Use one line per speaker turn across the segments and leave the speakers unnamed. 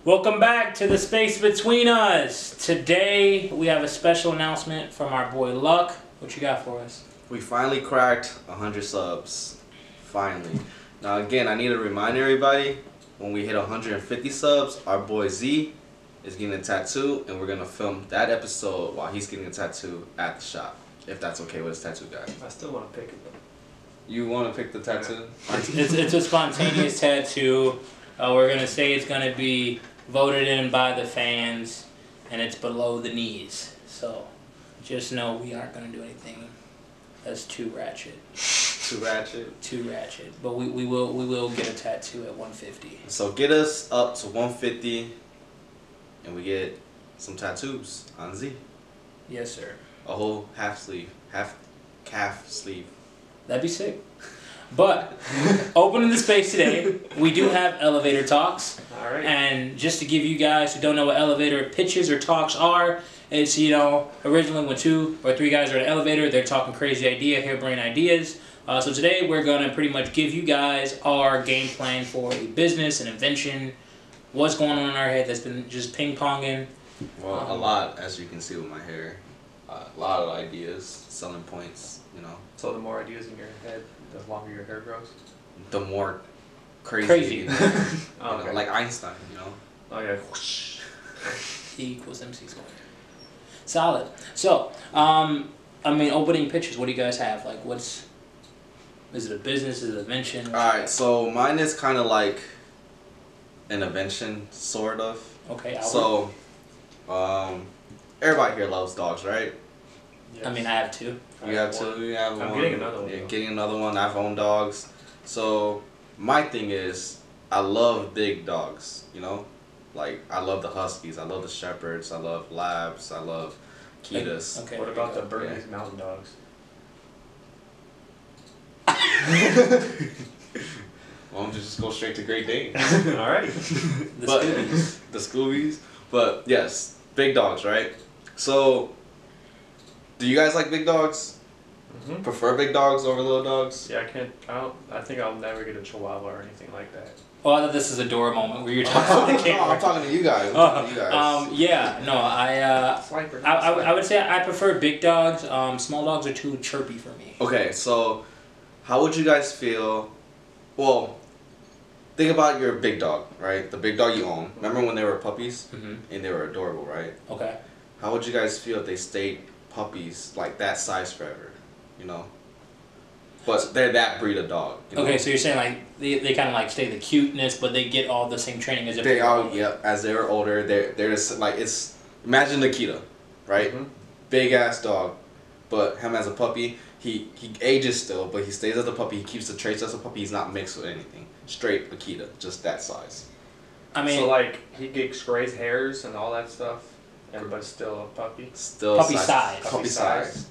Welcome back to the space between us. Today we have a special announcement from our boy Luck. What you got for us?
We finally cracked 100 subs. Finally. Now again, I need to remind everybody, when we hit 150 subs, our boy Z is getting a tattoo, and we're gonna film that episode while he's getting a tattoo at the shop. If that's okay with his tattoo guy.
I still want to pick it though.
You want to pick the tattoo?
It's a spontaneous tattoo. We're gonna say it's gonna be voted in by the fans, and it's below the knees. So just know we aren't gonna do anything that's too ratchet.
Too ratchet?
Too ratchet. But we will get a tattoo at 150.
So get us up to 150, and we get some tattoos on Z.
Yes, sir.
A whole half calf sleeve.
That'd be sick. But opening the space today, we do have elevator talks.
All right.
And just to give you guys who don't know what elevator pitches or talks are, it's, you know, originally when 2 or 3 guys are in an elevator, they're talking crazy idea, harebrained ideas. So today we're going to pretty much give you guys our game plan for a business, an invention, what's going on in our head that's been just ping-ponging.
Well, a lot, as you can see with my hair. A lot of ideas, selling points, you know.
So the more ideas in your head, the longer your hair grows?
The more crazy.
Oh, okay.
Like Einstein, you know.
Oh yeah.
E equals MC squared. Solid. So, I mean, opening pitches, what do you guys have? Like, is it a business? Is it an invention?
Alright, so mine is kind of like an invention, sort of.
Okay,
Albert. So, everybody here loves dogs, right?
Yes. I mean, I have 2.
You have 2, you have one.
I'm getting another one.
Yeah, getting another one. I've owned dogs. So, my thing is, I love big dogs, you know? Like, I love the Huskies, I love the Shepherds, I love Labs, I love Akitas.
Okay.
What about the Bernese Mountain Dogs?
Why don't you just go straight to Great Dane?
All right.
The Scoobies.
The Scoobies. But, yes, big dogs, right? So, do you guys like big dogs?
Mm-hmm.
Prefer big dogs over little dogs?
Yeah, I think I'll never get a Chihuahua or anything like that.
Oh, I thought this is a Dora moment where you're talking to the
No,
camera.
I'm talking to you guys. I'm talking to you guys.
Yeah, no, I would say I prefer big dogs. Small dogs are too chirpy for me.
Okay, so how would you guys feel? Well, think about your big dog, right? The big dog you own. Remember when they were puppies?
Mm-hmm.
And they were adorable, right?
Okay.
How would you guys feel if they stayed puppies like that size forever? You know? But they're that breed of dog. You know?
Okay, so you're saying like they kind of like stay the cuteness, but they get all the same training as if
They
were
are,
older.
yep. As they were older, they're just like, it's, imagine Nikita, right?
Mm-hmm.
Big ass dog, but him as a puppy, he ages still, but he stays as a puppy. He keeps the traits as a puppy. He's not mixed with anything. Straight Akita, just that size.
I mean,
so like he gets grays hairs and all that stuff, but still a puppy.
Still
Puppy size.
Puppy size.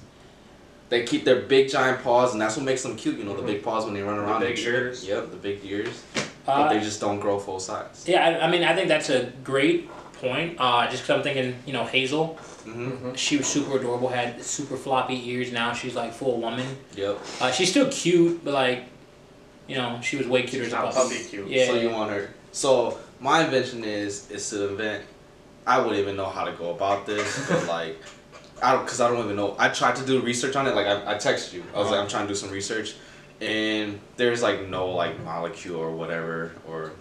They keep their big giant paws, and that's what makes them cute. You know, the big paws when they run around.
The big ears.
Yep, the big ears. But they just don't grow full size.
Yeah, I mean, I think that's a great point. Just because I'm thinking, you know, Hazel.
Mm-hmm.
She was super adorable, had super floppy ears. Now she's like full woman.
Yep.
She's still cute, but like, you know, she was way cuter as a
Not
puppy.
puppy cute.
Yeah.
So you want her. So my invention is to invent. I wouldn't even know how to go about this, but like, because I don't even know. I tried to do research on it. Like I texted you. I was like, I'm trying to do some research, and there's like no like molecule or whatever or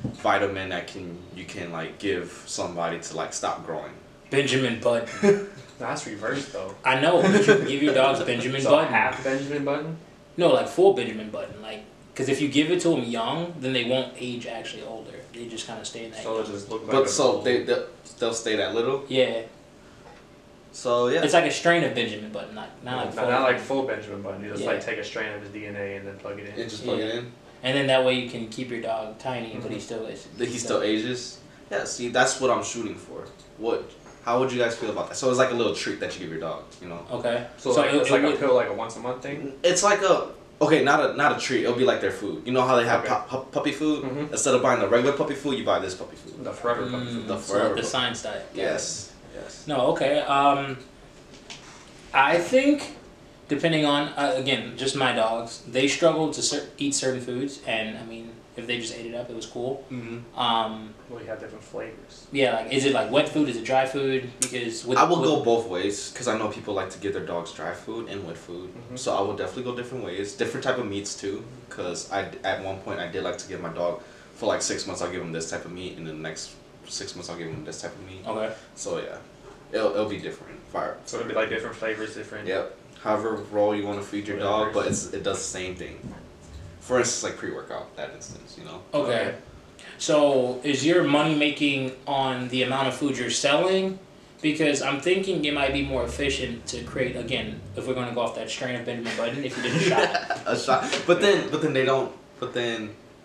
vitamin that you can like give somebody to like stop growing.
Benjamin Button.
That's reversed though.
I know, but you can give your dogs Benjamin
So
Button.
half Benjamin Button?
No, like full Benjamin Button. Like, because if you give it to them young, then they won't age actually older. They just kind of stay in that.
So
young.
it just look like.
But so they'll stay that little.
Yeah.
So yeah.
It's like a strain of Benjamin Button, not like full.
Not like full Benjamin Button. You just
Yeah.
like take a strain of his DNA and then plug it in.
And just plug it in.
And then that way you can keep your dog tiny, but he still is.
He still ages. Yeah. See, that's what I'm shooting for. How would you guys feel about that? So it's like a little treat that you give your dog, you know?
Okay.
So like, it's like a pill, like a once a month thing.
It's like not a treat. It'll be like their food. You know how they have puppy food?
Mm-hmm.
Instead of buying the regular puppy food, you buy this puppy food.
The forever puppy food.
The
So
forever
the
puppy.
science diet.
Yes. Yes.
No, okay. I think depending on again just my dogs, they struggle to eat certain foods, and I mean if they just ate it up, it was cool.
We have different flavors.
Yeah, like is it like wet food? Is it dry food? Because
I will go both ways because I know people like to give their dogs dry food and wet food. So I will definitely go different ways, different type of meats too. Because at one point I did like to give my dog for like 6 months I'll give him this type of meat, and then the next 6 months I'll give him this type of meat.
Okay.
So yeah, it'll be different.
So it'll be like different flavors, different.
Yep. However role you want to feed your dog, but it does the same thing. For instance, like pre-workout, that instance, you know.
Okay. So is your money making on the amount of food you're selling? Because I'm thinking it might be more efficient to create, again, if we're going to go off that strain of Benjamin Button, if you did a shot.
A shot. But then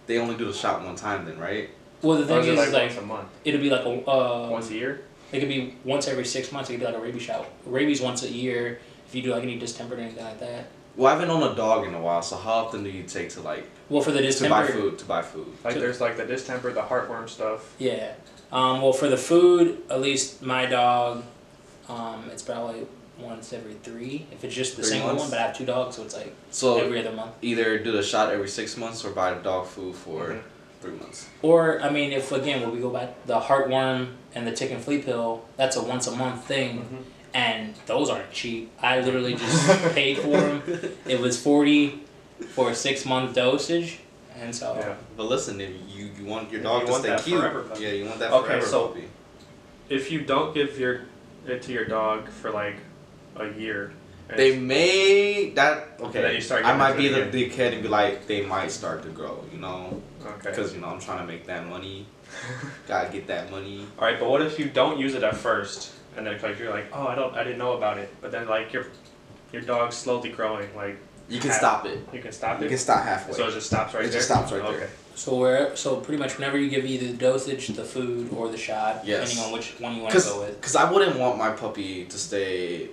they only do the shot one time then, right?
Well, the thing is,
like
like
once a month.
It'll be like a
once a year.
It could be once every 6 months. It could be like a rabies shot. Rabies once a year. If you do like any distemper or anything like that.
Well, I haven't owned a dog in a while, so how often do you take to like?
Well, for the distemper.
To buy food.
Like there's like the distemper, the heartworm stuff.
Yeah. Well, for the food, at least my dog, it's probably once every 3. If it's just the
3
single
months?
one, but I have 2 dogs, so it's like
So
every other month.
either do the shot every 6 months or buy the dog food for 3 months.
Or, I mean, if again, when we go back, the heartworm and the tick and flea pill, that's a once a month thing. And those aren't cheap. I literally just paid for them. It was $40 for a 6-month dosage, and so.
Yeah. But listen, if you want your dog to
want
stay
that
cute,
forever puppy.
yeah, you want that
Okay,
forever
so-
puppy.
If you don't give it to your dog for like a year, and
They may that
And then you start
I
getting
might
into
be
it
the
again.
big kid and be like, they might start to grow, you know,
okay.
because you know I'm trying to make that money. Gotta get that money.
All right, but what if you don't use it at first, and then like you're like, oh, I didn't know about it, but then like your dog's slowly growing, like
You can stop it.
you can stop it.
You can stop halfway.
So it just stops right there.
It just stops right
okay.
there.
So pretty much whenever you give either the dosage, the food, or the shot,
Yes.
depending on which one you want to go with.
Because I wouldn't want my puppy to stay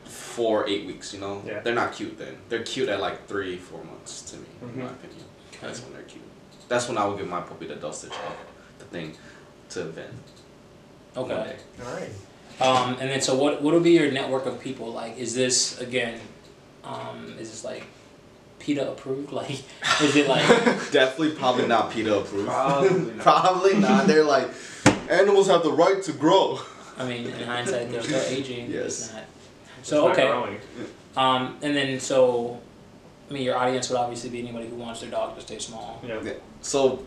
for 8 weeks, you know?
Yeah.
They're not cute then. They're cute at like 3-4 months to me, in my opinion. That's when they're cute. That's when I would give my puppy the dosage of the thing to vent.
Okay.
One day.
All right.
And then so what will be your network of people? Like, is this again, is this like PETA approved? Like, is it like?
Definitely probably not PETA approved.
Probably not.
Probably not. They're like, animals have the right to grow.
I mean, in hindsight, they're still aging. But
Yes.
it's not.
It's
So
not
okay.
growing.
And then so, I mean, your audience would obviously be anybody who wants their dog to stay small.
Yeah.
Yeah. So,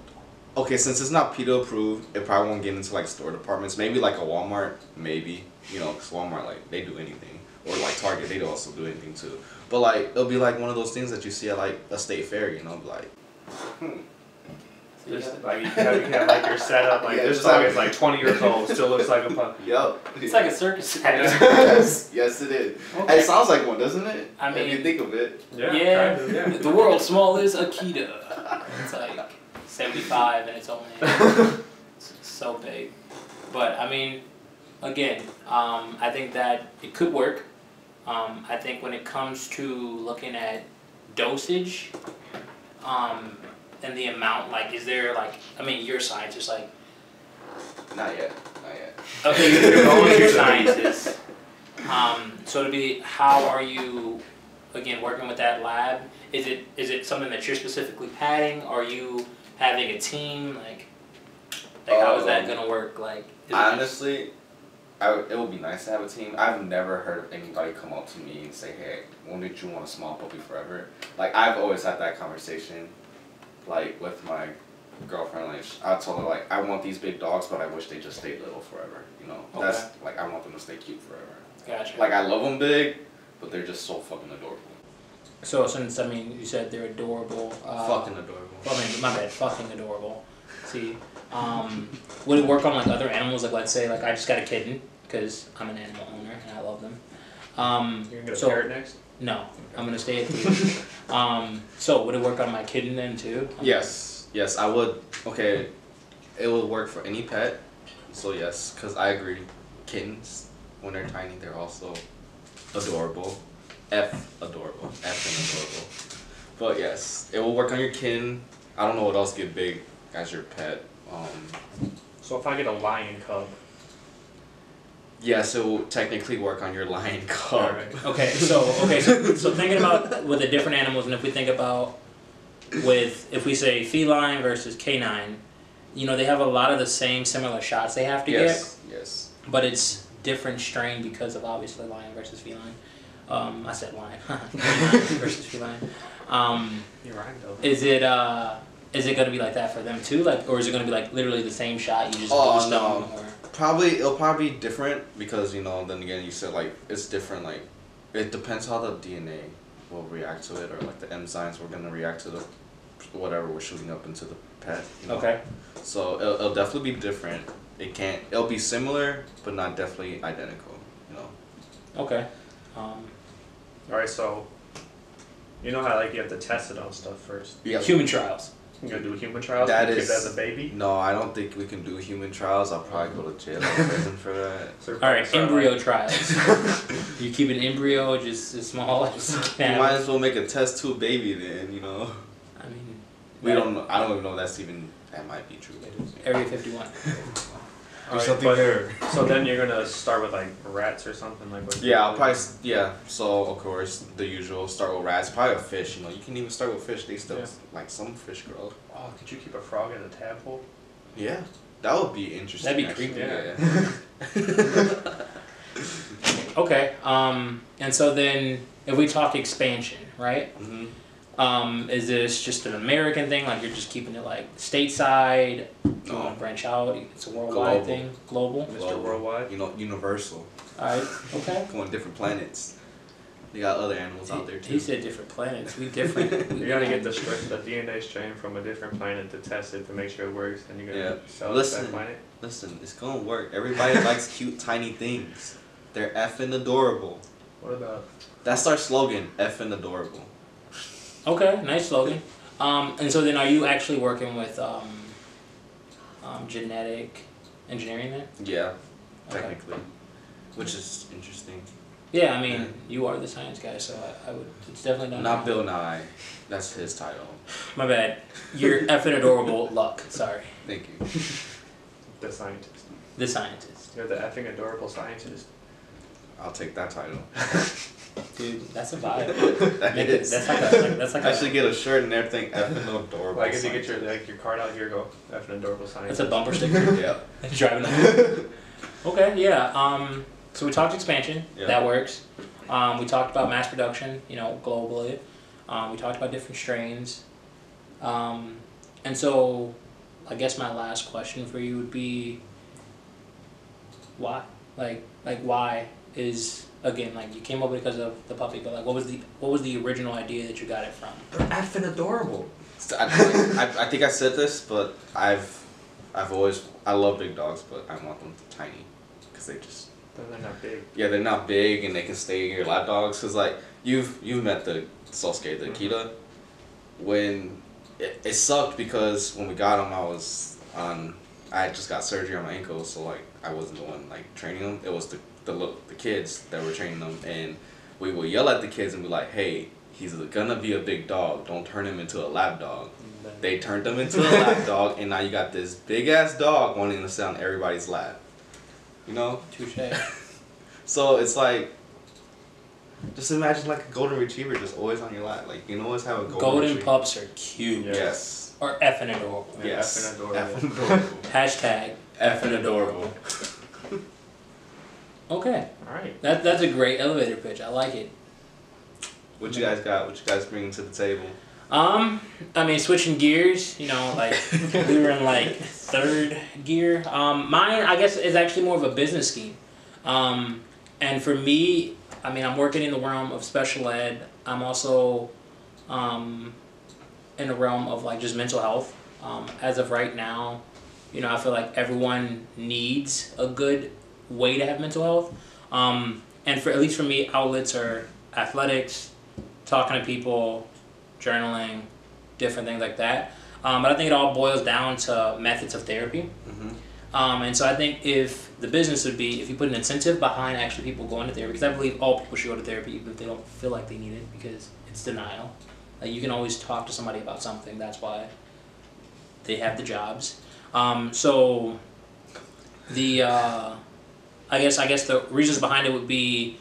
okay, since it's not PETA approved, it probably won't get into like store departments. Maybe like a Walmart, maybe. You know, because Walmart, like, they do anything. Or like Target, they do also do anything too. But like, it'll be like one of those things that you see at like a state fair, you know, like,
Just like you have like your setup, like
Yeah,
this
just
dog
like-
is like 20 years old, still looks like a puppy.
yup.
It's like a circus.
yes, yes it is.
Okay.
It sounds like one, doesn't it?
I
if you
mean-
think of it.
Yeah.
kind of, yeah.
The world's smallest Akita. It's like 75 and it's only it's so big. But I mean, again, I think that it could work. I think when it comes to looking at dosage, and the amount, like, is there like, I mean, you're a scientist, like.
Not yet. Not yet.
Okay, you're always your scientist. So to be, how are you, again, working with that lab? Is it something that you're specifically padding? Are you having a team? Like how is that gonna work? Like,
Honestly, it would be nice to have a team. I've never heard anybody come up to me and say, hey, when did you want a small puppy forever? Like, I've always had that conversation, like, with my girlfriend. Like, I told her, like, I want these big dogs, but I wish they just stayed little forever, you know?
Okay.
That's, like, I want them to stay cute forever.
Gotcha.
Like, I love them big, but they're just so fucking adorable.
So since, I mean, you said they're adorable.
Fucking adorable.
Well, I mean, my bad, fucking adorable. See, would it work on like other animals? Like, let's say, like, I just got a kitten because I'm an animal owner and I love them.
You're gonna get a parrot next?
No, I'm gonna stay at 2. So would it work on my kitten then too?
Yes, yes, I would. Okay, it would work for any pet. So yes, because I agree. Kittens, when they're tiny, they're also adorable. Adorable. Adorable. But yes, it will work on your kitten. I don't know what else get big as your pet.
So if I get a lion cub.
Yes, it will technically work on your lion cub.
Alright.
Okay, so thinking about with the different animals, and if we think about with, if we say feline versus canine, you know, they have a lot of the same similar shots they have to
Yes.
get, but it's different strain because of obviously lion versus feline. I said lion, canine versus feline.
You're right though.
Is it gonna be like that for them too, like, or is it gonna be like literally the same shot, you just boost them? Or?
It'll probably be different because, you know, then again you said like it's different, like it depends how the DNA will react to it, or like the enzymes we're gonna react to the whatever we're shooting up into the pet. You know?
Okay.
So it'll definitely be different. It'll be similar, but not definitely identical. You know.
Okay.
All right, so you know how like you have to test it on stuff first.
Yeah.
Human trials.
You gonna do human trials?
That
Keep
is
it as a baby.
No, I don't think we can do human trials. I'll probably go to jail or prison for that.
So
All right,
so,
embryo
like,
trials. You keep an embryo just as small as you
You
can.
might as well make a test tube baby then. You know.
I mean,
We don't know. I don't even know if that's even. That might be true.
Area 51.
all right,
something
but-
there.
So then you're gonna start with like rats or something like. What
Yeah, I'll probably. Yeah, so of course the usual. Start with rats. Probably a fish. You know, you can even start with fish. They still
Yeah.
like some fish grow.
Oh, could you keep a frog in a tadpole?
Yeah, that would be interesting.
That'd be
actually.
creepy.
Yeah.
Okay. And so then, if we talk expansion, right? Is this just an American thing? Like you're just keeping it like stateside? You want to branch out? It's a worldwide
Global.
thing. Global.
Mr. Worldwide.
You know, universal.
All right. Okay.
Going different planets. They got other animals out there too.
He said different planets. We different.
You gotta get the DNA strain from a different planet to test it to make sure it works, and you're gonna sell it to
Listen.
that planet.
Listen, it's gonna work. Everybody likes cute tiny things. They're effing adorable.
What about?
That's our slogan. Effing adorable.
Okay. Nice slogan. And so then, are you actually working with genetic engineering then?
Yeah,
Okay.
technically, which is interesting.
Yeah, I mean,
Yeah.
you are the science guy, so I would. It's definitely
Not Bill Nye. That's his title.
My bad. You're effing adorable. Luck. Sorry.
Thank you.
The scientist.
The scientist.
You're the effing adorable scientist.
I'll take that title.
Dude, that's a vibe.
That
Make
is.
That's like
I
a.
should get a shirt and everything. Effing adorable.
Like if you get
scientist.
your card out here, go effing adorable
That's
scientist.
a bumper sticker.
Yeah.
Driving. The okay. Yeah. So we talked expansion.
Yeah.
That works. We talked about mass production. You know, globally. We talked about different strains. And so, I guess my last question for you would be, why? Like why is, again, like you came up because of the puppy, but like what was the original idea that you got it from?
They're effing adorable.
I think I said this, but I love big dogs, but I want them tiny, cause they just.
They're not big.
Yeah, they're not big and they can stay in your lap dogs. Cause like you've met the Sosuke, the Akita. When it sucked because when we got him, I had just got surgery on my ankle, so like I wasn't the one like training them. It was the kids that were training them, and we would yell at the kids and be like, "Hey, he's gonna be a big dog. Don't turn him into a lap dog." They turned him into a lap dog, and now you got this big ass dog wanting to sit on everybody's lap. You know?
Touche.
So it's like, just imagine like a golden retriever just always on your lap. Like you can always have a golden retriever.
Pups are cute.
Yeah.
Yes.
Or effing adorable.
Yeah,
Yes.
effing adorable.
Effing adorable.
Hashtag
Effing adorable.
Okay.
Alright.
That's a great elevator pitch. I like it.
What you guys got? What you guys bringing to the table?
I mean, switching gears, you know, like we were in like third gear. Mine, I guess, is actually more of a business scheme. And for me, I mean, I'm working in the realm of special ed. I'm also in the realm of like just mental health. As of right now, you know, I feel like everyone needs a good way to have mental health. And for at least for me, outlets are athletics, talking to people, journaling, different things like that. But I think it all boils down to methods of therapy. And so I think if the business would be, if you put an incentive behind actually people going to therapy, because I believe all people should go to therapy even if they don't feel like they need it, because it's denial. Like you can always talk to somebody about something. That's why they have the jobs. So the I guess the reasons behind it would be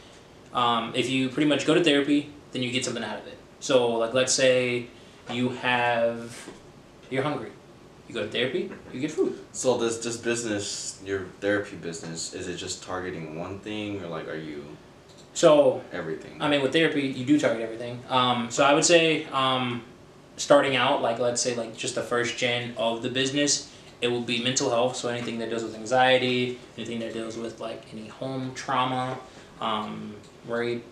if you pretty much go to therapy, then you get something out of it. So like let's say you're hungry. You go to therapy, you get food.
So this business, your therapy business, is it just targeting one thing, or like are you
So,
everything?
I mean, with therapy, you do target everything. So I would say, starting out, like let's say like just the first gen of the business, it will be mental health. So anything that deals with anxiety, anything that deals with like any home trauma, rape,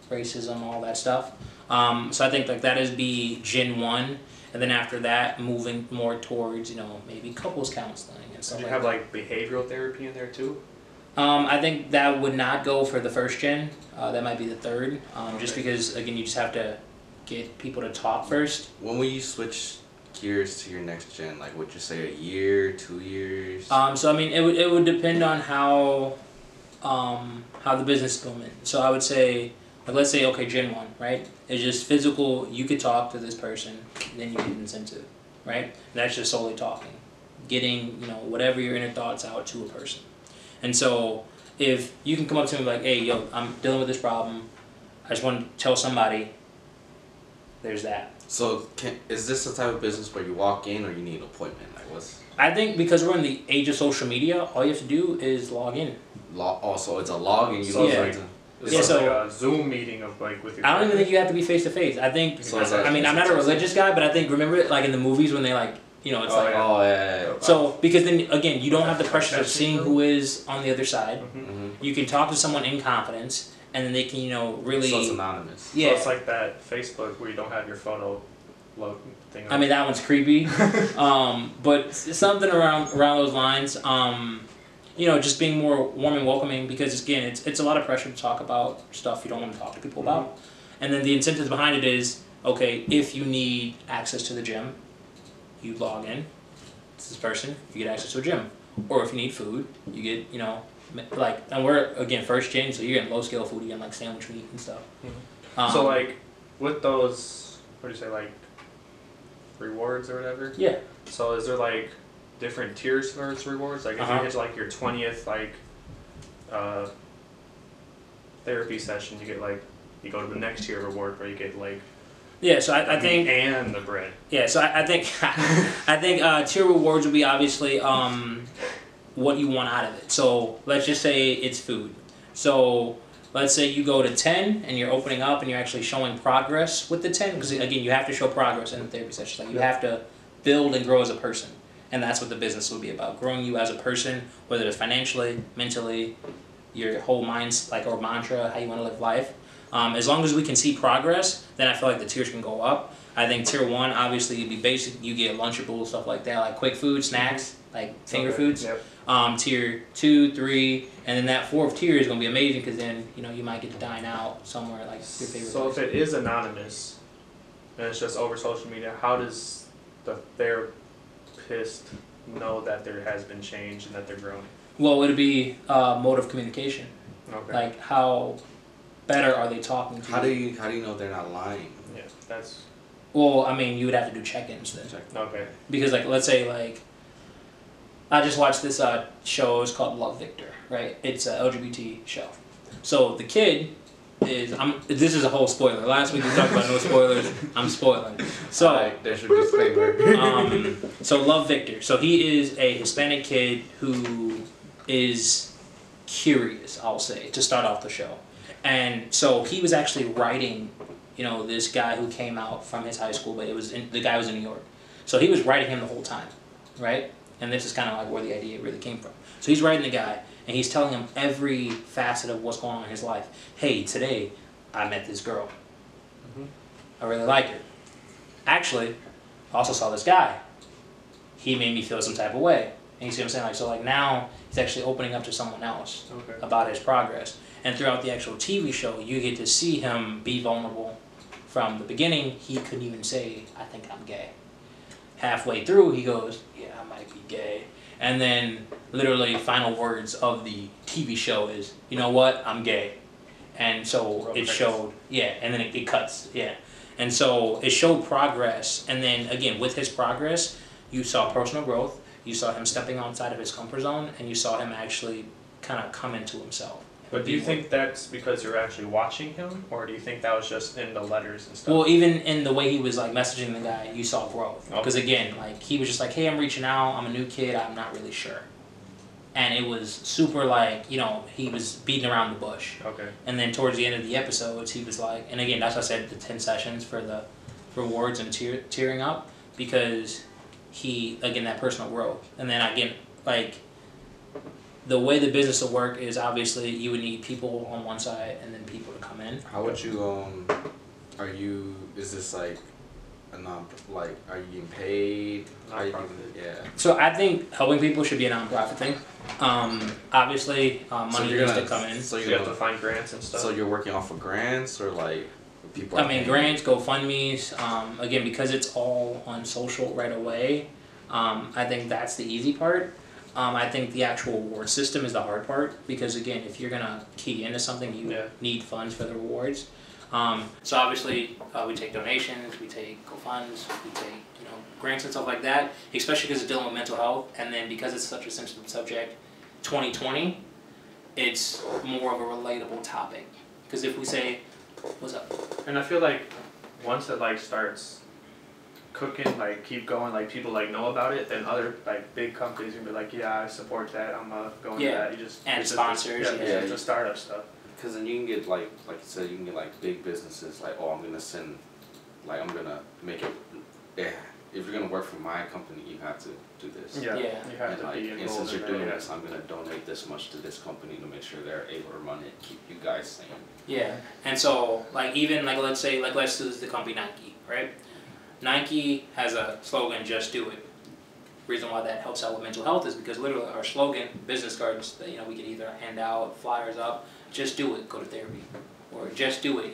racism, all that stuff. So I think like that is be Gen 1. And then after that, moving more towards, maybe couples counseling and stuff
Do you
like
have
that.
like behavioral therapy in there too?
I think that would not go for the first gen. That might be the third. Just because, again, you just have to get people to talk first.
When will you switch gears to your next gen? Like, would you say a year, 2 years?
So I mean, it would depend on how the business is booming. So I would say, like, let's say, okay, Gen 1, right? It's just physical. You could talk to this person, then you get an incentive, right? And that's just solely talking, getting whatever your inner thoughts out to a person. And so if you can come up to me like, hey, yo, I'm dealing with this problem. I just want to tell somebody. There's that.
So is this the type of business where you walk in or you need an appointment? Like what's?
I think because we're in the age of social media, all you have to do is log in.
Also, it's a login. You
So
don't
yeah.
have to.
It's
Yeah,
like
so-
a Zoom meeting of like with your.
I don't even think you have to be face to face. I think.
So it's
I mean, I'm not a religious guy, but I think remember like in the movies when they like it's
Oh,
like.
yeah.
Oh yeah.
So because then again you don't have the pressure of seeing who is on the other side.
Mm-hmm.
You can talk to someone in confidence, and then they can really.
So it's anonymous.
Yeah.
So it's like that Facebook where you don't have your photo thing.
I mean that one's creepy, but something around those lines. Just being more warm and welcoming because again, it's a lot of pressure to talk about stuff you don't want to talk to people about, and then the incentives behind it is okay. If you need access to the gym, you log in. It's this person. You get access to a gym, or if you need food, you get and we're again first gen, so you're getting low scale food. You're getting like sandwich meat and stuff.
So like with those, what do you say, like rewards or whatever?
Yeah.
So is there like different tiers for those rewards? Like if you hit like your 20th therapy session, you get like you go to the next tier reward where you get like
Yeah, so I think
and the bread.
yeah, so I think I think tier rewards would be obviously what you want out of it. So let's just say it's food. So let's say you go to 10 and you're opening up and you're actually showing progress with the 10 because again you have to show progress in the therapy session. Like you have to build and grow as a person, and that's what the business will be about: growing you as a person, whether it's financially, mentally, your whole mind's or mantra, how you want to live life. As long as we can see progress, then I feel like the tiers can go up. I think tier 1, obviously, you'd be basic. You get Lunchables, stuff like that, like quick food, snacks, like finger foods.
Yep.
Tier 2, 3, and then that 4th tier is going to be amazing because then you might get to dine out somewhere like your favorite.
So
place.
if it is anonymous and it's just over social media, how does the therapist know that there has been change and that they're growing?
Well, it'd be mode of communication.
Okay.
Like how better are they talking to
How
you?
do you know they're not lying?
Yeah, that's
Well, I mean, you would have to do check-ins then.
okay.
Because let's say I just watched this show. It's called Love Victor, right? It's an LGBT show. So the kid is this is a whole spoiler. Last week we talked about no spoilers. I'm spoiling. So
Alright, there's your disclaimer.
so Love Victor. So he is a Hispanic kid who is curious, I'll say, to start off the show. And so he was actually writing, this guy who came out from his high school, but the guy was in New York. So he was writing him the whole time, right? And this is kind of like where the idea really came from. So he's writing the guy, and he's telling him every facet of what's going on in his life. Hey, today I met this girl. I really liked her. Actually, I also saw this guy. He made me feel some type of way. And you see what I'm saying? Now he's actually opening up to someone else about his progress. And throughout the actual TV show, you get to see him be vulnerable. From the beginning, he couldn't even say, I think I'm gay. Halfway through, he goes, yeah, I might be gay. And then, literally, final words of the TV show is, you know what, I'm gay. And so it showed, and then it cuts, And so it showed progress. And then, again, with his progress, you saw personal growth. You saw him stepping outside of his comfort zone, and you saw him actually kind of come into himself
But do you think that's because you're actually watching him, or do you think that was just in the letters and stuff?
Well, even in the way he was like messaging the guy, you saw growth.
Okay.
Because again, like he was just like, "Hey, I'm reaching out. I'm a new kid. I'm not really sure." And it was super like, you know, he was beating around the bush.
Okay.
And then towards the end of the episodes, he was like, and again, that's why I said the 10 sessions for the rewards and tearing up, because he, again, that personal growth. And then again, like, the way the business will work is obviously you would need people on one side and then people to come in.
How would you is this like a like, are you getting paid?
Non-profit.
Yeah.
So I think helping people should be a nonprofit thing. Obviously, money needs to come in.
So
You have to find grants and stuff.
So you're working off of grants or like people?
I mean, grants, GoFundMe's. Again, because it's all on social right away. I think that's the easy part. I think the actual reward system is the hard part, because again, if you're gonna key into something, you need funds for the rewards. So obviously, we take donations, we take GoFunds, we take grants and stuff like that, especially because it's dealing with mental health, and then because it's such a sensitive subject, 2020, it's more of a relatable topic. Because if we say, what's up?
And I feel like once it like starts cooking, like keep going, like people like know about it, then other like big companies can be like, yeah, I support that, I'm going to that. You just
and
it's
sponsors.
Just, it's a startup stuff.
Because then you can get like you said, you can get like big businesses like, oh, I'm gonna send, like I'm gonna make it. Yeah, if you're gonna work for my company, you have to do this.
Yeah, you have
And
to
like,
be
and
involved
since
in
you're
that,
doing
yeah.
this, I'm gonna donate this much to this company to make sure they're able to run it, keep you guys sane.
Yeah, and so like even like let's do the company Nike, right? Nike has a slogan, "Just do it." Reason why that helps out with mental health is because literally our slogan, business cards that we can either hand out, flyers up, just do it, go to therapy, or just do it,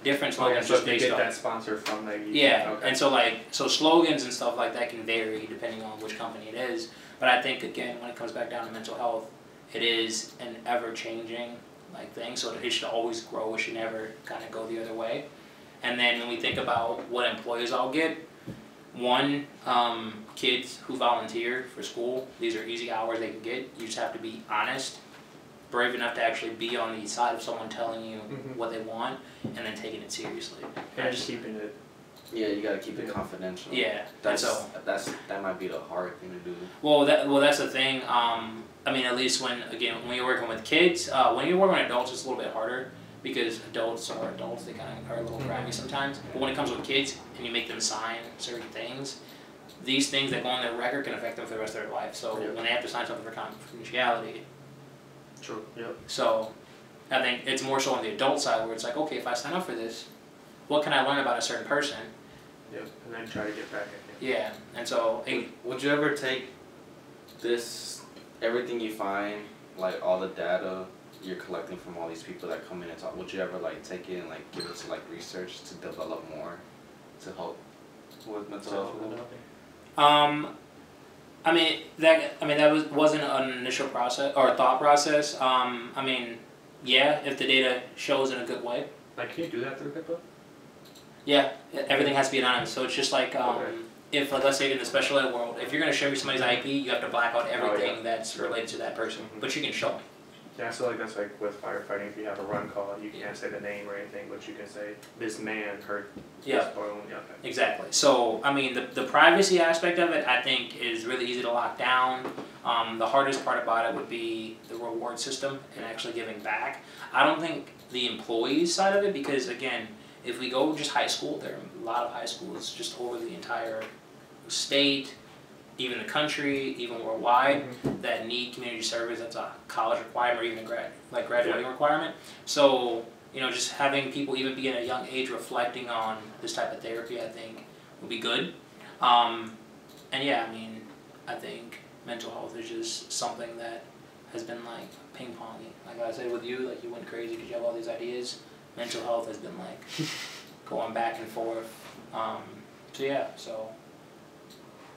different slogans
So
just
they
based
get
on.
that sponsor from Nike.
Yeah,
Okay.
and so slogans and stuff like that can vary depending on which company it is. But I think again, when it comes back down to mental health, it is an ever-changing thing. So it should always grow. It should never kind of go the other way. And then when we think about what employees all get, one, kids who volunteer for school, these are easy hours they can get. You just have to be honest, brave enough to actually be on the side of someone telling you what they want, and then taking it seriously.
And just keeping it.
Yeah, you gotta keep it confidential.
Yeah,
That might be the hard thing to do.
Well, that's the thing. I mean, at least when you're working with kids, when you're working with adults, it's a little bit harder because adults are adults. They kind of are a little grimy sometimes. But when it comes with kids and you make them sign certain things, these things that go on their record can affect them for the rest of their life. So when they have to sign something for confidentiality.
True. Yep.
So I think it's more so on the adult side where it's like, okay, if I sign up for this, what can I learn about a certain person?
Yep. And then try to get back at you.
Yeah, and so
Would you ever take everything you find, like all the data you're collecting from all these people that come in and talk, would you ever take it and give it to research to develop more to help with mental health?
I mean that wasn't an initial process or thought process. I mean, yeah, if the data shows in a good way.
Like, can you do that through HIPAA?
Yeah, everything has to be anonymous. So it's just like if let's say in the special ed world, if you're gonna show me somebody's IP, you have to black out everything that's related to that person, but you can show me.
Yeah, so that's with firefighting. If you have a run call, you can't say the name or anything, but you can say this man hurt.
Yeah.
This bone. Yeah. Okay.
Exactly. So I mean, the privacy aspect of it, I think, is really easy to lock down. The hardest part about it would be the reward system and actually giving back. I don't think the employees side of it, because again, if we go just high school, there are a lot of high schools just over the entire state, even the country, even worldwide, that need community service. That's a college requirement or even a graduating requirement. So just having people even be at a young age reflecting on this type of therapy, I think, would be good. And yeah, I mean, I think mental health is just something that has been ping ponging. Like I said with you, you went crazy because you have all these ideas. Mental health has been going back and forth. So yeah, so.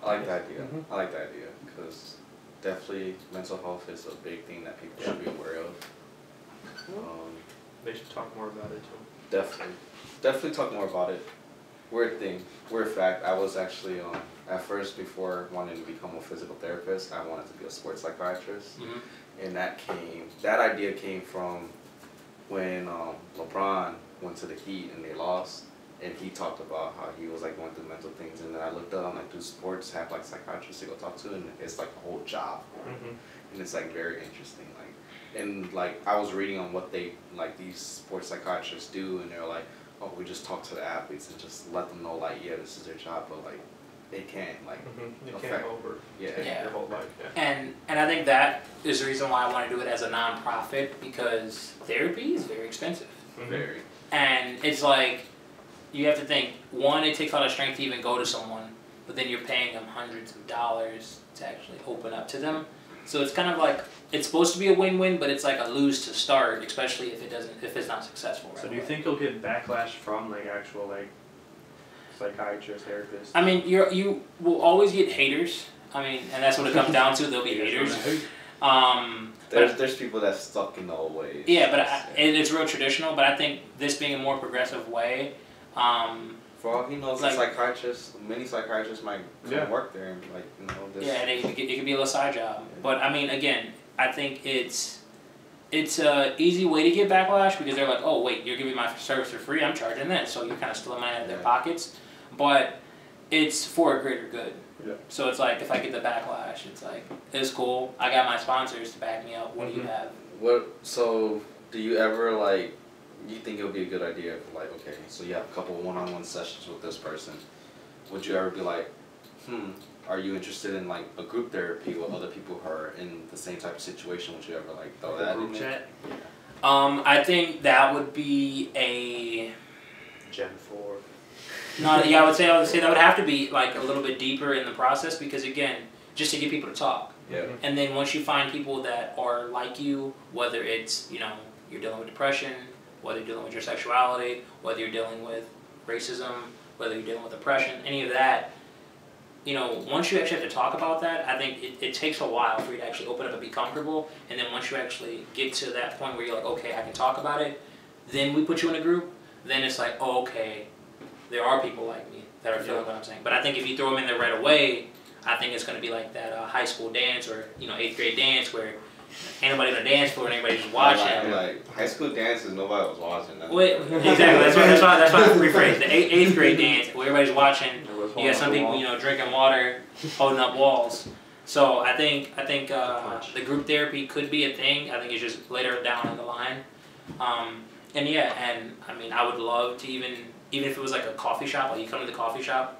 I like the idea. I like the idea because definitely mental health is a big thing that people should be aware of.
They should talk more about it too.
Definitely talk more about it. weird fact. I was actually at first, before wanting to become a physical therapist, I wanted to be a sports psychiatrist, and that idea came from when LeBron went to the Heat and they lost, and he talked about how he was like going through mental things, and then I looked up, I'm like, do sports have like psychiatrists to go talk to, and it's like a whole job, and it's like very interesting, like, and like I was reading on what they like these sports psychiatrists do, and they're like, oh, we just talk to the athletes and just let them know like, yeah, this is their job, but like they can't like
you can't over their whole life.
And I think that is the reason why I want to do it as a non-profit, because therapy is very expensive.
Very.
And it's like, you have to think, one, it takes a lot of strength to even go to someone, but then you're paying them hundreds of dollars to actually open up to them. So it's kind of like, it's supposed to be a win-win, but it's like a lose to start, especially if it's not successful.
So do you think you'll get backlash from like actual like psychiatrists, therapists?
I mean, you will always get haters. I mean, and that's what it comes down to. There'll be haters.
There's people that's stuck in the old ways.
Yeah, but it's real traditional. But I think this being a more progressive way.
For all he knows, like, many psychiatrists might work there and like
Yeah, and it could be a little side job. But I mean, again, I think it's a easy way to get backlash, because they're like, oh wait, you're giving my service for free, I'm charging this, so you're kind of stealing money out of their pockets. But it's for a greater good.
Yeah.
So it's like, if I get the backlash, it's like, it's cool. I got my sponsors to back me up. What do you have?
So do you ever like? You think it would be a good idea if, like, okay, so you have a couple one-on-one sessions with this person. Would you ever be like, are you interested in like a group therapy with other people who are in the same type of situation? Would you ever like throw that in there?
I think that would be a
Gen 4.
No, yeah, I would say that would have to be like a little bit deeper in the process, because again, just to get people to talk.
Yeah.
And then once you find people that are like you, whether it's, you know, you're dealing with depression, whether you're dealing with your sexuality, whether you're dealing with racism, whether you're dealing with oppression, any of that, you know, once you actually have to talk about that, I think it takes a while for you to actually open up and be comfortable. And then once you actually get to that point where you're like, okay, I can talk about it, then we put you in a group, then it's like, oh, okay, there are people like me that are feeling what I'm saying. But I think if you throw them in there right away, I think it's going to be like that high school dance, or, you know, 8th grade dance, where ain't nobody on the dance floor and everybody's just watching.
Like high school dances, nobody was watching.
Wait, exactly. That's why I rephrased the 8th grade dance, where everybody's watching. You got some people, you know, drinking water, holding up walls. So I think the group therapy could be a thing. I think it's just later down in the line. And yeah, and I mean, I would love to even if it was like a coffee shop, like you come to the coffee shop,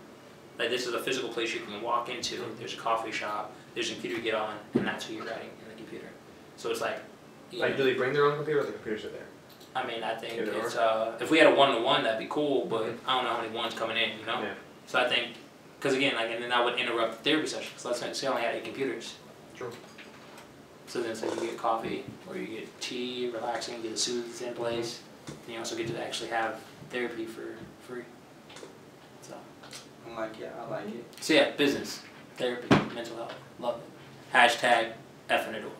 like this is a physical place you can walk into. There's a coffee shop. There's a computer you get on, and that's who you're writing in the computer. So it's like.
Like, do they bring their own computer, or the computers are there?
I mean, I think it's if we had a 1-to-1, that'd be cool, but I don't know how many ones coming in, you know.
Yeah.
So I think, because again, like, and then that would interrupt the therapy session. Because let's say I only had 8 computers.
True.
So then, say you get coffee, or you get tea, relaxing, you get a soothe in place. And you also get to actually have therapy for free. So.
I'm like, yeah, I like it.
So yeah, business, therapy, mental health, love it. Hashtag effing it all.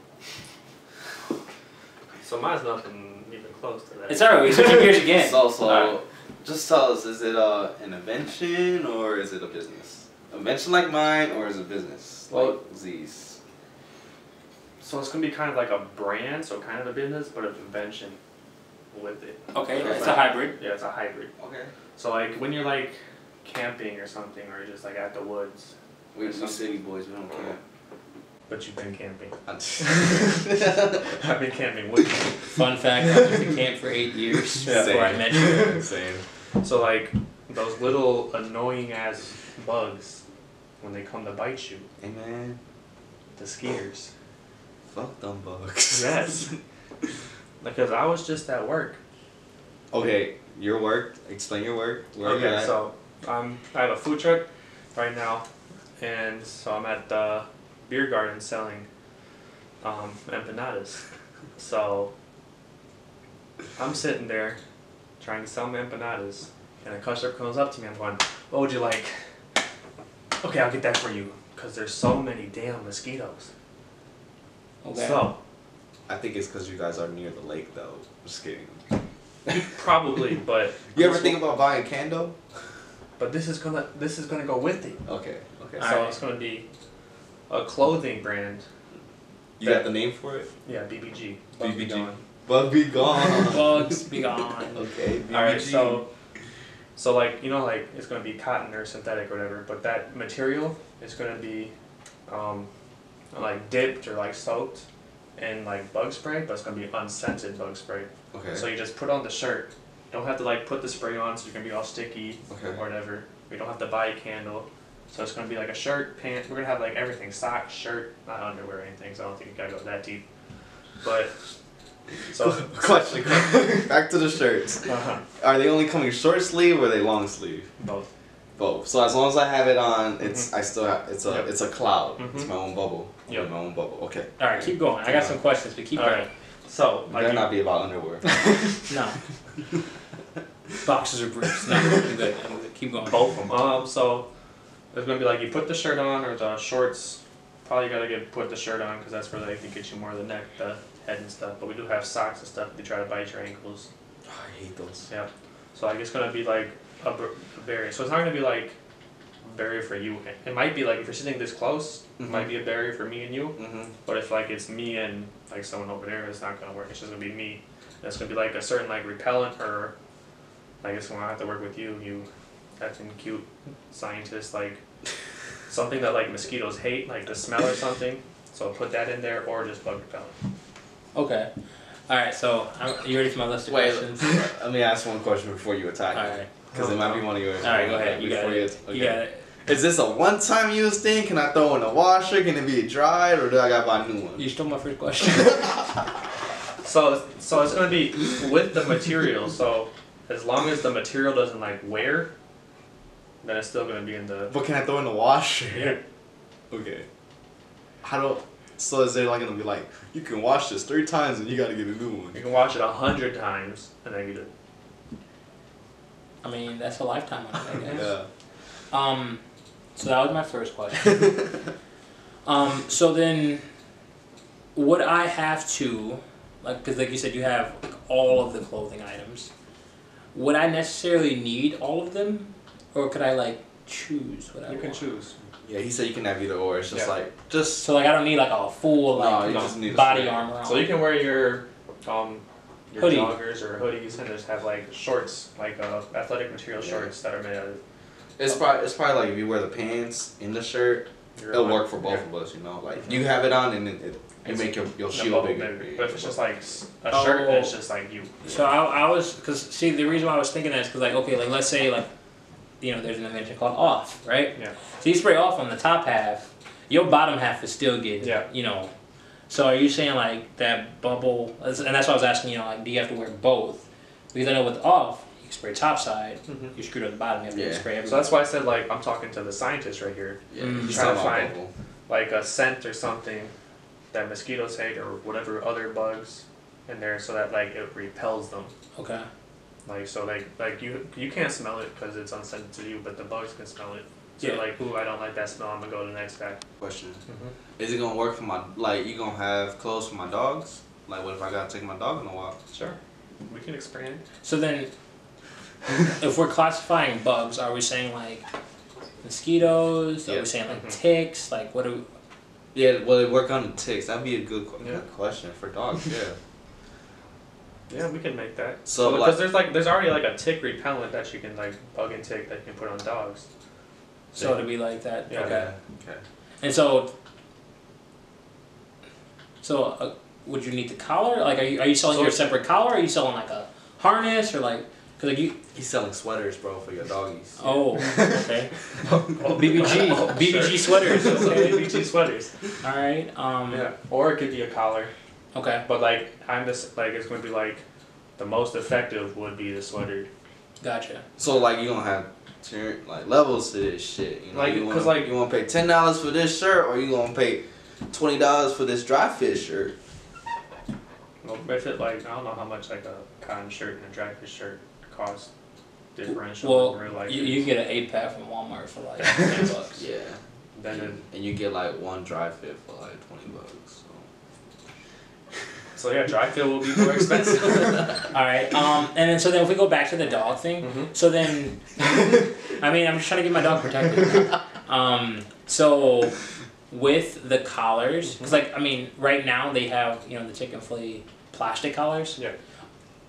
So mine's nothing even close to that.
It's alright, we're switching gears again.
So just tell us, is it an invention or is it a business? Invention like mine, or is it business?
Well,
like Z's.
So it's gonna be kind of like a brand, so kind of a business, but an invention with it.
Okay, it's a hybrid.
Yeah, it's a hybrid.
Okay.
So like when you're like camping or something, or just like at the woods.
We're city boys, we don't care.
But you've been camping.
I've
been camping with you.
Fun fact, I was in camp for 8 years before I met you.
Same.
So like those little annoying ass bugs, when they come to bite you.
Hey man.
The skiers.
Fuck them bugs.
Yes. Because I was just at work.
Okay, your work. Explain your work. Where
Okay,
you're at.
so I have a food truck right now, and so I'm at the beer garden selling empanadas. So I'm sitting there trying to sell my empanadas, and a customer comes up to me. I'm going, "What would you like?" Okay, I'll get that for you, because there's so many damn mosquitoes.
Okay.
So
I think it's because you guys are near the lake, though. Just kidding.
probably, but
You ever think about buying Cando?
but this is gonna go with it.
Okay. Okay.
So
Alright.
it's gonna be a clothing brand.
You got the name for it?
Yeah, BBG.
BBG. Bug be gone.
Bugs be gone.
Okay. BBG.
All right, so like like it's gonna be cotton or synthetic or whatever, but that material is gonna be, like dipped or like soaked in like bug spray, but it's gonna be unscented bug spray.
Okay.
So you just put on the shirt. You don't have to like put the spray on, so you're gonna be all sticky or whatever. We don't have to buy a candle. So it's gonna be like a shirt, pants. We're gonna have like everything: socks, shirt, not underwear or anything. So I don't think you gotta go that deep. But so
question. Back to the shirts. Are they only coming short sleeve or are they long sleeve?
both.
Both. So as long as I have it on, it's I still have it's a
Yep.
it's a cloud.
Mhm.
It's my own bubble.
Yep.
My own bubble. Okay.
All right, keep going. I got some questions, but keep
All
going.
right. So
It
like
better not be about underwear.
No. Boxers or briefs. No, I'm good. I'm good. Keep going.
both of them. So it's gonna be like you put the shirt on or the shorts. Probably gotta put the shirt on because that's where they can get you more of the neck, the head and stuff. But we do have socks and stuff. They try to bite your ankles.
Oh, I hate those.
Yeah. So I guess it's gonna be like a barrier. So it's not gonna be like a barrier for you. It might be like if you're sitting this close, it might be a barrier for me and you.
Mhm.
But if like it's me and like someone over there, it's not gonna work. It's just gonna be me. And it's gonna be like a certain like repellent or I guess when I have to work with you, you acting cute scientist like something that like mosquitoes hate, like the smell or something. So put that in there or just bug repellent.
Okay. All right. So you ready for my list of
Wait,
questions?
let me ask one question before you attack.
All right.
Because it might be one of yours.
All right. Go ahead. You got
Before
it.
okay.
You got it.
Is this a one-time use thing? Can I throw in a washer? Can it be dried, or do I gotta buy a new one?
You stole my first question.
So it's gonna be with the material. So as long as the material doesn't like wear, then it's still gonna be in the.
But can I throw in the washer?
Yeah.
Okay. How do? So is there like gonna be like you can wash this 3 times and you gotta get a new one?
You can wash it 100 times and then get it.
I mean, that's a lifetime on it, I guess.
Yeah.
So that was my first question. So then, would I have to, like, because like you said, you have like, all of the clothing items. Would I necessarily need all of them, or could I like choose what I
You can
want?
choose.
Yeah, he said you can have either or. It's just
Yeah.
like just.
So like, I don't need like a full like
you just need a
body
shirt.
armor on.
So you can wear your
Hoodie.
joggers or hoodies and just have like shorts, like athletic material shorts that are made out of.
It's probably like if you wear the pants in the shirt, it'll work for both of us. You know, like you have it on and it make your shield bigger.
But if it's just like a shirt, then it's just like you.
So I was, because see, the reason why I was thinking that is because like, okay, like let's say like, you know, there's an invention called off, right?
Yeah.
So you spray off on the top half, your bottom half is still getting, you know. So are you saying like that bubble, and that's why I was asking, you know, like do you have to wear both? Because I know with off, you can spray top side, you screwed up the bottom, you have to spray everywhere.
So that's why I said like I'm talking to the scientist right here.
Yeah,
he's
trying to
talking
find
about bubble.
like a scent or something that mosquitoes hate or whatever other bugs in there, so that like it repels them.
Okay.
Like so, like you can't smell it because it's unscented to you, but the bugs can smell it. So
Yeah.
like, ooh, I don't like that smell. I'm gonna go to the next guy.
Question: Is it gonna work for my you gonna have clothes for my dogs? Like, what if I gotta take my dog on a walk?
Sure, we can expand.
So then, if we're classifying bugs, are we saying like mosquitoes? Are we saying like ticks? Like what do we...
Yeah, will it work on the ticks? That'd be a good
Yeah.
question for dogs. Yeah.
Yeah, we can make that.
So,
because there's already like a tick repellent that you can like bug and tick that you can put on dogs.
So to be like that?
Yeah.
Okay.
Okay.
And so would you need the collar? Like, are you selling your separate collar? Or are you selling like a harness or like? Cause like you.
He's selling sweaters, bro, for your doggies.
Oh, okay. BBG sweaters. Okay.
BBG sweaters.
All right.
Yeah. Or it could be a collar.
Okay.
But like I'm just like it's going to be like the most effective would be the sweater.
Gotcha.
So like you gonna have like levels to this shit, you know?
Like,
you
cause
wanna,
like
you wanna pay $10 for this shirt, or you gonna pay $20 for this dry fit shirt?
well, if it like I don't know how much like a cotton shirt and a dry fit shirt cost differential.
Well,
in real life
you
is.
can get an 8-pack from Walmart for like $10.
Yeah.
Then it,
And you get like one dry fit for like $20. So.
So yeah, dry fill will be more expensive.
All right. And then so then if we go back to the dog thing, so then, I mean, I'm just trying to get my dog protected. So with the collars, because like I mean, right now they have the chicken flea plastic collars.
Yeah.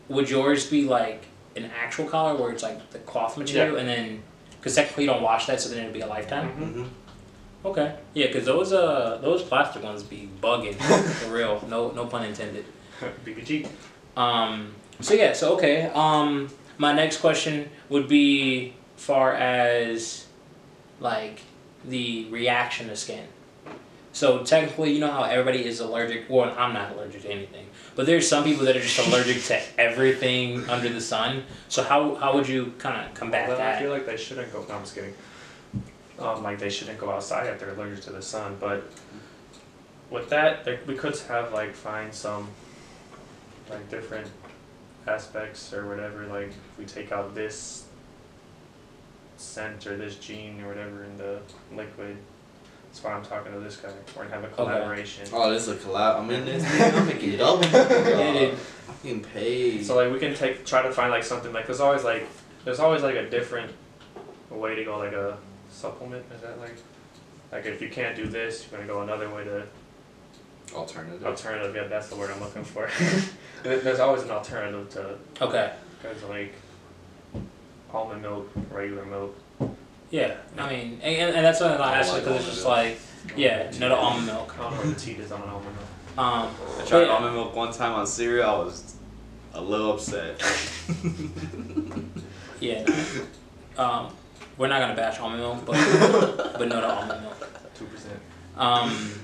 Would yours be like an actual collar where it's like the cloth material, and then because technically you don't wash that, so then it'd be a lifetime. Okay. Yeah, because those plastic ones be bugging for real. No pun intended.
BBG.
So yeah. So okay. My next question would be far as like the reaction to skin. So technically, you know how everybody is allergic. Well, I'm not allergic to anything, but there's some people that are just allergic to everything under the sun. So how would you kind of combat that?
I feel like they shouldn't go. No, I'm just kidding. Like they shouldn't go outside if they're allergic to the sun. But with that, we could have find some different aspects or whatever. Like if we take out this scent or this gene or whatever in the liquid. That's why I'm talking to this guy. We're gonna have a collaboration.
Oh, this is a collab. I'm in this. I'm making double. I'm getting paid.
So we can try to find something there's always a different way to go, like a supplement. Is that like if you can't do this, you're gonna go another way to alternative. Yeah, that's the word I'm looking for. There's always an alternative to.
Okay.
Because almond milk, regular milk.
Yeah, I mean, and that's what I asked because it's just no to almond milk.
I don't know where the teat is on an almond milk.
I tried almond milk one time on cereal. I was a little upset.
Yeah, no. We're not gonna bash almond milk, but no to almond milk.
2%.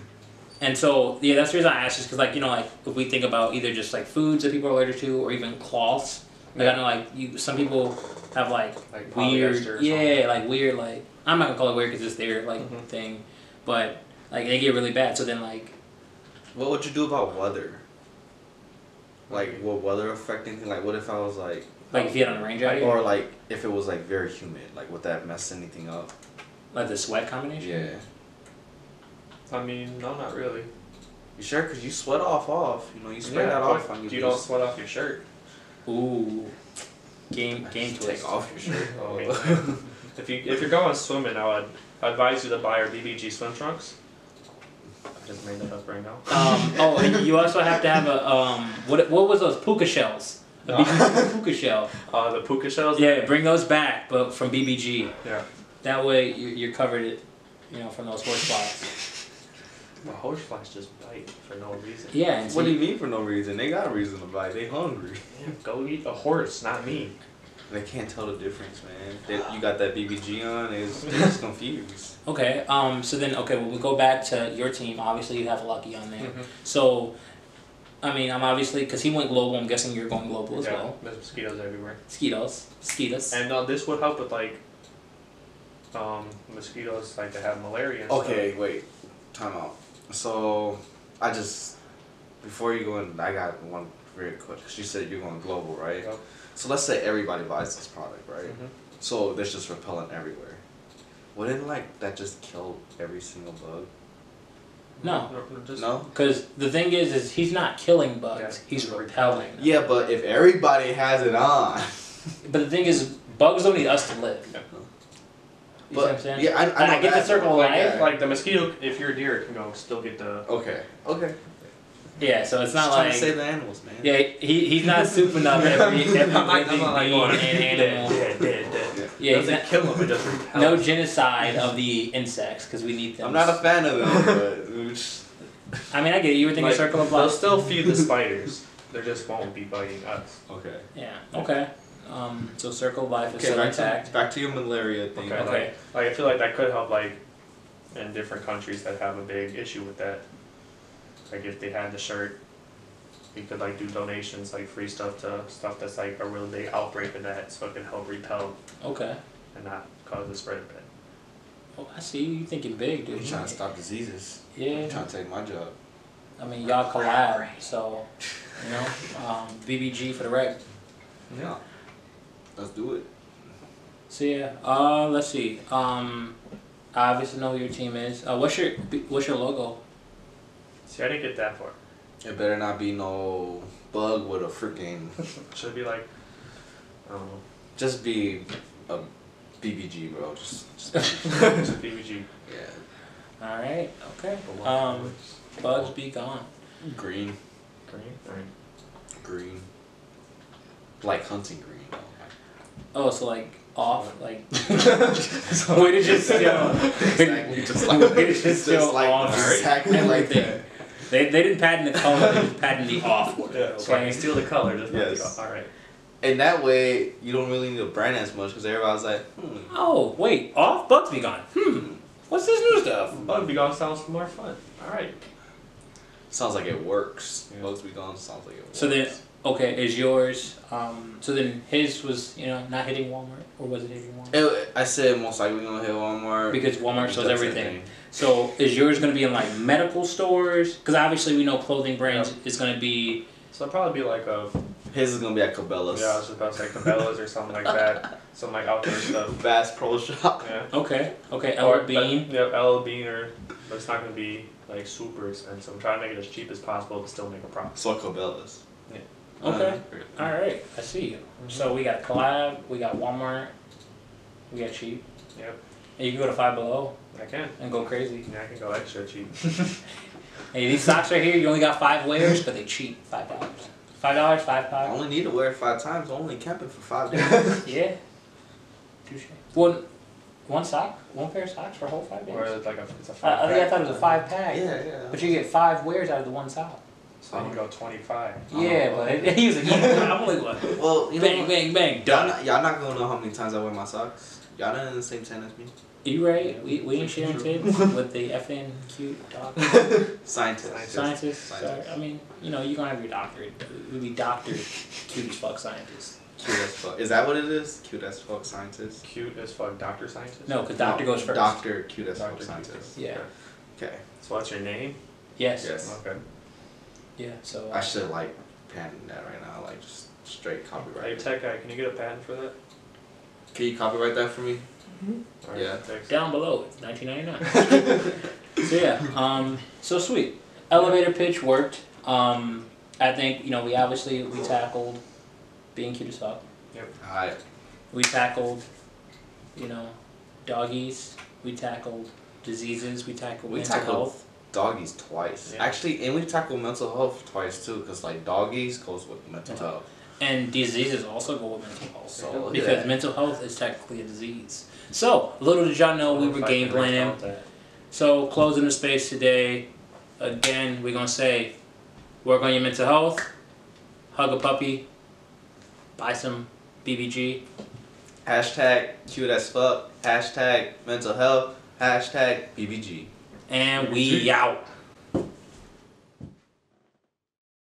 And so that's the reason I asked, is because if we think about either just foods that people are allergic to, or even cloths. I know some people have weird, weird I'm not gonna call it weird because it's their thing, but they get really bad. So then
what would you do about weather? Will weather affect anything? What if I was
if you had on a rain jacket,
or if it was very humid, would that mess anything up?
Like the sweat combination?
Yeah.
I mean, no, not really.
You sure? Because you sweat off. You spray that off on your.
You don't sweat off your shirt.
Ooh. Game twist.
Take off your shirt.
If you're going swimming, I would advise you to buy our BBG swim trunks. I just made that up right now.
And you also have to have a what was those puka shells? A BBG puka shell.
The puka shells.
Yeah, bring those back, but from BBG.
Yeah.
That way you're covered, from those horse flies.
The horse flies just bite for no reason.
Yeah. And
what do you mean for no reason? They got a reason to bite. They hungry.
Yeah, go eat a horse, not me.
They can't tell the difference, man. You got that BBG on. They're just confused.
Okay. So then, when we go back to your team, obviously you have Lucky on there. So, I mean, I'm obviously because he went global. I'm guessing you're going global as well.
There's mosquitoes everywhere.
Mosquitoes.
And this would help with mosquitoes that have malaria. And
Okay,
stuff.
wait. Time out. So, before you go in, I got one very quick. Cause you said you're going global, right?
Yep.
So let's say everybody buys this product, right? So there's just repellent everywhere. Wouldn't that just kill every single bug?
No.
No?
Because the thing is he's not killing bugs. He's repelling them.
Yeah, but if everybody has it on.
But the thing is, bugs don't need us to live. You see what I'm saying?
Yeah, I
get the circle of life.
Like the mosquito, if you're a deer, can go still get the.
Okay.
Yeah, so it's not
just trying to save the animals, man.
Yeah, he's not souping up every
I'm not going
animal.
Dead.
Yeah,
it doesn't kill them. It just repels.
No genocide of the insects because we need them.
I'm not a fan of them, but
I mean, I get it. You were thinking circle of life.
They'll still feed the spiders. They just won't be biting us.
Okay.
Yeah. Okay. So circle of life is still intact.
Back to your malaria thing.
Okay.
I feel like that could help in different countries that have a big issue with that. If they had the shirt, we could do donations, free stuff to stuff that's a really big outbreak of that, so it can help repel.
Okay.
And not cause the spread of it.
Oh, I see you thinking big, dude.
You're trying to stop diseases.
Yeah.
You're trying to take my job.
I mean, y'all collab, so BBG for the reg.
Yeah. Let's do it.
So yeah, let's see. I obviously know who your team is. What's your logo?
See, I didn't get that far.
It better not be no bug with a freaking.
Should be like, I don't know.
Just be a BBG, bro. Just
Just BBG.
yeah.
All right. Okay. Bugs be gone.
Green.
Green? Alright.
Green. Like hunting green.
Oh, so like off, like. Way to just
Exactly. Just like
way to just go off
exactly like
everything.
that.
They didn't patent the color. They just patented the off word.
Yeah, so I can steal the color. Just
Yes.
Alright.
And that way, you don't really need to brand as much because everybody's like,
Oh wait, off Bugs be gone. What's this new stuff?
Bug Be Gone sounds more fun. Alright.
Sounds like it works.
Yeah.
Bugs Be Gone sounds like it works.
So then, okay, is yours? So then his was not hitting Walmart, or was it hitting Walmart?
I said most likely gonna hit Walmart.
Because Walmart sells
That's the
everything.
thing.
So is yours going to be in like medical stores? Because obviously we know clothing brands is going to be.
So it'll probably be like a,
His is gonna be at Cabela's.
yeah, I was just about to say Cabela's or something like that. Some like outdoor stuff.
Bass Pro Shop.
Yeah.
Okay.
Or-
L Bean.
Yep, LL Bean but it's not gonna be like super expensive. I'm trying to make it as cheap as possible but still make a profit.
So Cabela's.
Okay. All right. I see you. So we got collab. We got Walmart. We got cheap.
Yep.
And you can go to Five Below
I can.
and go crazy.
Yeah, I can go extra cheap.
Hey, these socks right here, you only got 5 wears, but they cheap. $5. $5,
I
5.
only need to wear it 5 times. I'm only camping for 5 days.
Yeah. Touche. One sock, one pair of socks for a whole 5 days.
Or it's like it's a
I
5
think I thought it was a 5-pack.
Yeah.
But you get 5 wears out of the one sock.
So you can go 25.
Yeah, but he was like, I'm only one.
Well, you know,
Bang, bang, bang,
y'all
done.
not gonna know how many times I wear my socks. Y'all not in the same tent as me.
You right? We ain't sharing tips with the effing cute doctor.
Scientists.
Scientists. Sorry. I mean, you're gonna have your doctorate. We be doctored, cute as fuck scientists.
Cute as fuck. Is that what it is? Cute as fuck scientist?
Cute as fuck, Doctor Scientist?
No, because doctor goes first.
Doctor cute as fuck
Doctor
scientist.
Yeah.
Okay.
So what's your name?
Yes.
Yes.
Okay.
Yeah. So.
I should like patent that right now, like just straight
Hey,
copyright.
tech guy, can you get a patent for that?
Can you copyright that for me?
Alright,
Yeah.
thanks.
Down below, it's $19.99. So yeah, so sweet. Elevator pitch worked. I think we obviously tackled being cute as fuck.
Alright.
We tackled, doggies. We tackled diseases. We tackled
We
mental
tackled
health.
doggies twice.
Yeah.
Actually, and we tackled mental health twice too, because like doggies goes with mental
Yeah.
health.
And diseases also go with mental health.
So, look at
because
that.
mental health is technically a disease. So little did y'all know we were game planning. So closing the space today. Again, we're gonna say, work on your mental health. Hug a puppy. Buy some BBG.
Hashtag cute as fuck. Hashtag mental health. Hashtag BBG.
And we out.